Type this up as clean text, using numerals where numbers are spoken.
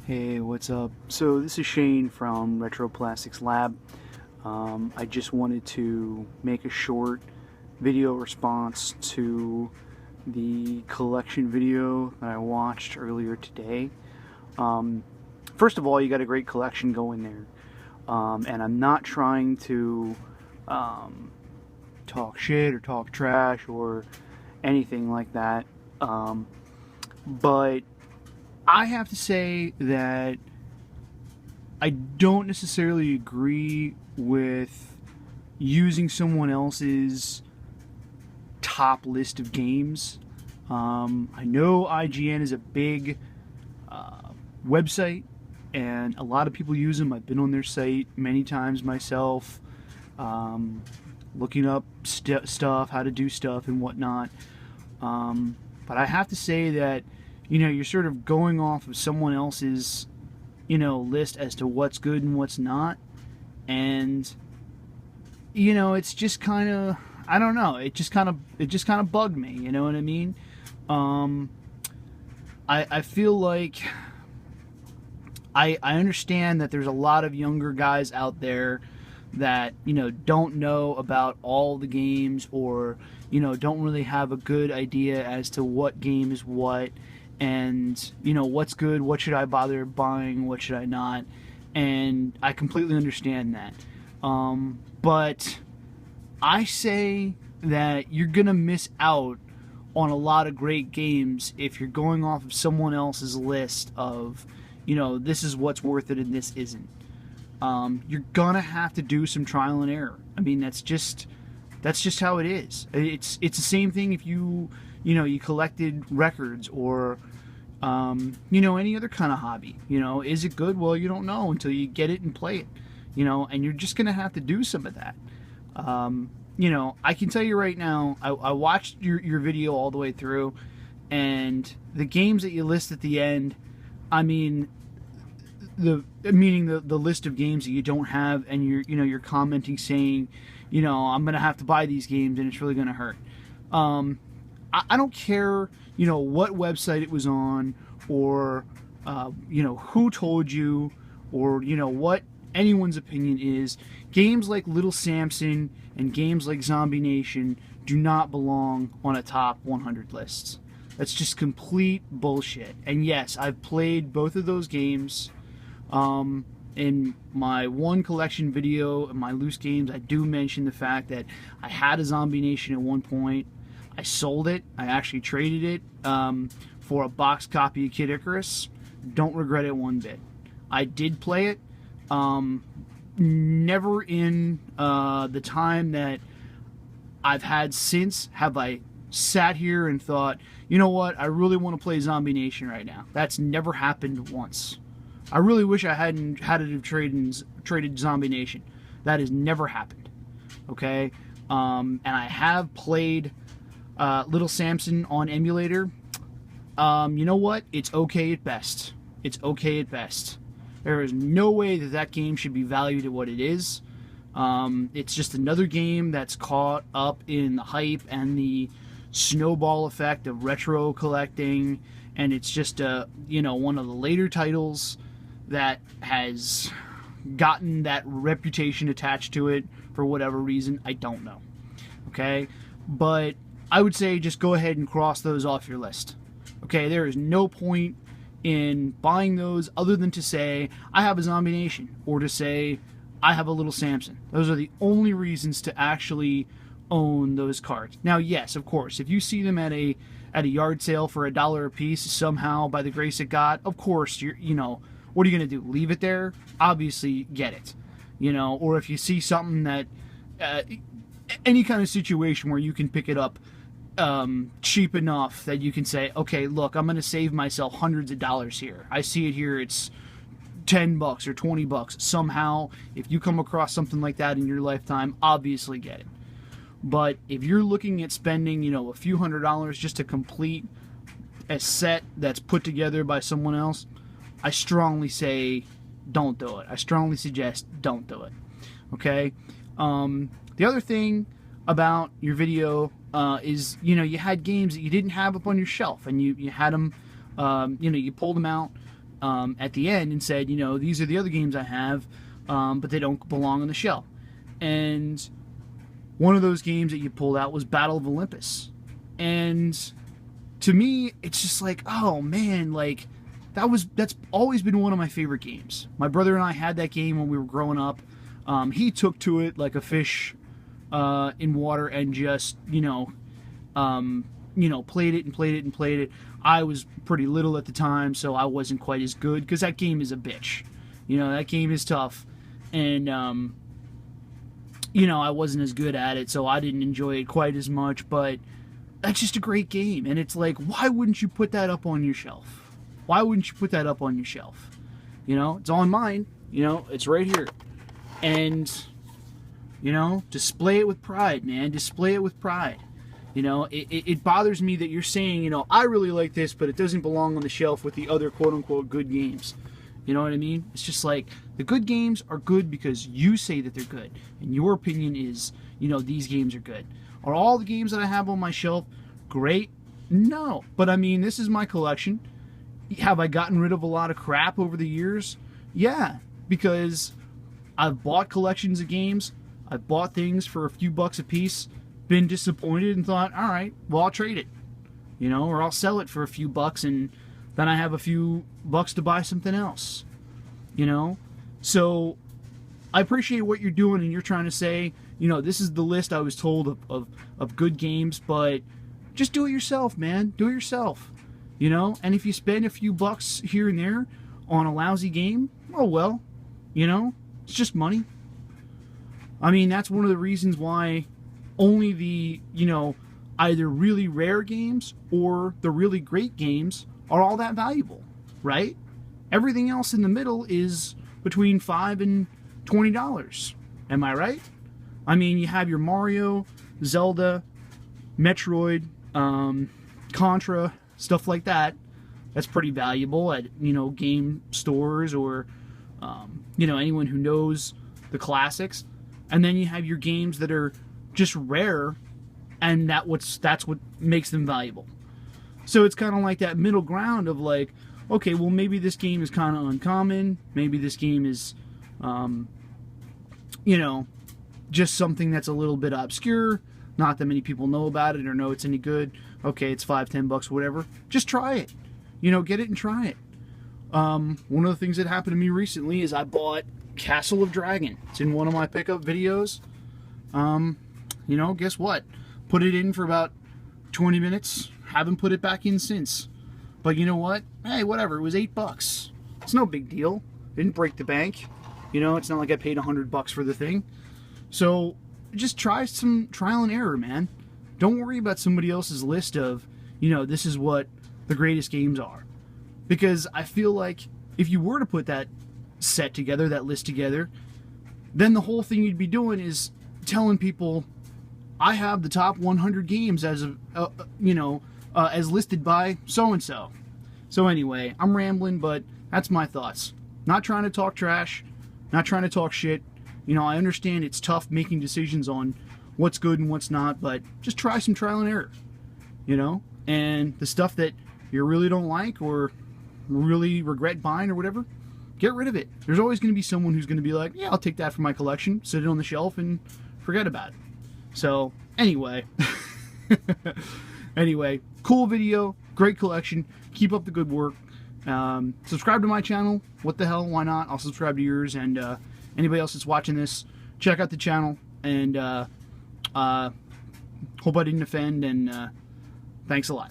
Hey, what's up? So this is Shane from Retro Plastics Lab. I just wanted to make a short video response to the collection video that I watched earlier today. First of all, you got a great collection going there. And I'm not trying to talk shit or talk trash or anything like that. But I have to say that I don't necessarily agree with using someone else's top list of games. I know IGN is a big website, and a lot of people use them. I've been on their site many times myself, looking up stuff, how to do stuff and whatnot. But I have to say that you're sort of going off of someone else's, list as to what's good and what's not. And, it's just kind of, I don't know, it just kind of bugged me, you know what I mean? I feel like I understand that there's a lot of younger guys out there that, don't know about all the games, or, don't really have a good idea as to what game is what. And what's good, what should I bother buying, what should I not, and I completely understand that. But I say that you're gonna miss out on a lot of great games if you're going off of someone else's list of, this is what's worth it and this isn't. You're gonna have to do some trial and error. I mean, that's just how it is. It's the same thing if you collected records or, any other kind of hobby. Is it good? Well, you don't know until you get it and play it, and you're just going to have to do some of that. I can tell you right now, I watched your video all the way through, and the games that you list at the end, I mean, meaning the list of games that you don't have, and you're commenting saying, I'm going to have to buy these games and it's really going to hurt. I don't care, what website it was on, or, who told you, or, what anyone's opinion is. Games like Little Samson and games like Zombie Nation do not belong on a top 100 list. That's just complete bullshit. And yes, I've played both of those games. In my one collection video, in my loose games, I do mention the fact that I had a Zombie Nation at one point. I sold it. I actually traded it for a box copy of Kid Icarus. Don't regret it one bit. I did play it. Never in the time that I've had since have I sat here and thought, you know what, I really want to play Zombie Nation right now. That's never happened once. I really wish I hadn't had to have traded Zombie Nation. That has never happened. Okay? And I have played Little Samson on emulator. You know what? It's okay at best. It's okay at best. There is no way that game should be valued at what it is. It's just another game that's caught up in the hype and the snowball effect of retro collecting, and it's just one of the later titles that has gotten that reputation attached to it for whatever reason. I don't know. Okay? But I would say just go ahead and cross those off your list. Okay, there is no point in buying those other than to say, I have a Zombie Nation, or to say, I have a Little Samson. Those are the only reasons to actually own those cards. Now, yes, of course, if you see them at a yard sale for $1 a piece, somehow, by the grace of God, of course, what are you going to do? Leave it there? Obviously, get it. Or if you see something that, any kind of situation where you can pick it up cheap enough that you can say, okay, look, I'm going to save myself hundreds of dollars here. I see it here, it's $10 or $20. Somehow, if you come across something like that in your lifetime, obviously get it. But if you're looking at spending, a few $100s just to complete a set that's put together by someone else, I strongly say don't do it. I strongly suggest don't do it. Okay? The other thing about your video is, you had games that you didn't have up on your shelf, and you had them, you pulled them out, at the end and said, these are the other games I have, but they don't belong on the shelf. And one of those games that you pulled out was Battle of Olympus. And to me, it's just like, oh man, like that's always been one of my favorite games. My brother and I had that game when we were growing up. He took to it like a fish in water and just, played it and played it and played it. I was pretty little at the time, so I wasn't quite as good because that game is a bitch. That game is tough. And, I wasn't as good at it, so I didn't enjoy it quite as much, but that's just a great game. And it's like, why wouldn't you put that up on your shelf? Why wouldn't you put that up on your shelf? It's on mine. It's right here. And, display it with pride, man. Display it with pride. It bothers me that you're saying, I really like this, but it doesn't belong on the shelf with the other quote-unquote good games. You know what I mean? It's just like, the good games are good because you say that they're good. And your opinion is, these games are good. Are all the games that I have on my shelf great? No. But I mean, this is my collection. Have I gotten rid of a lot of crap over the years? Yeah. Because I've bought collections of games. I've bought things for a few bucks a piece. Been disappointed and thought, all right, well, I'll trade it. Or I'll sell it for a few bucks and then I have a few bucks to buy something else. So I appreciate what you're doing and you're trying to say, this is the list I was told of good games, but just do it yourself, man. Do it yourself. And if you spend a few bucks here and there on a lousy game, oh well, it's just money. I mean, that's one of the reasons why only the, either really rare games or the really great games are all that valuable, right? Everything else in the middle is between $5 and $20. Am I right? I mean, you have your Mario, Zelda, Metroid, Contra, stuff like that. That's pretty valuable at, game stores or, anyone who knows the classics. And then you have your games that are just rare, and that's what makes them valuable. So it's kind of like that middle ground of like, okay, well, maybe this game is kind of uncommon. Maybe this game is, just something that's a little bit obscure. Not that many people know about it or know it's any good. Okay, it's $5-10, whatever. Just try it. Get it and try it. One of the things that happened to me recently is I bought Castle of Dragon. It's in one of my pickup videos. Guess what? Put it in for about 20 minutes. Haven't put it back in since. But you know what? Hey, whatever. It was $8. It's no big deal. Didn't break the bank. It's not like I paid $100 for the thing. So just try some trial and error, man. Don't worry about somebody else's list of, this is what the greatest games are. Because I feel like if you were to put that set together, that list together, then the whole thing you'd be doing is telling people, I have the top 100 games as as listed by so-and-so. So anyway, I'm rambling, but that's my thoughts. Not trying to talk trash, not trying to talk shit. I understand it's tough making decisions on what's good and what's not, but just try some trial and error. And the stuff that you really don't like or really regret buying or whatever, get rid of it. There's always going to be someone who's going to be like, yeah, I'll take that for my collection, sit it on the shelf, and forget about it. So, anyway. Anyway, cool video, great collection. Keep up the good work. Subscribe to my channel. What the hell, why not? I'll subscribe to yours. And anybody else that's watching this, check out the channel. And hope I didn't offend. And thanks a lot.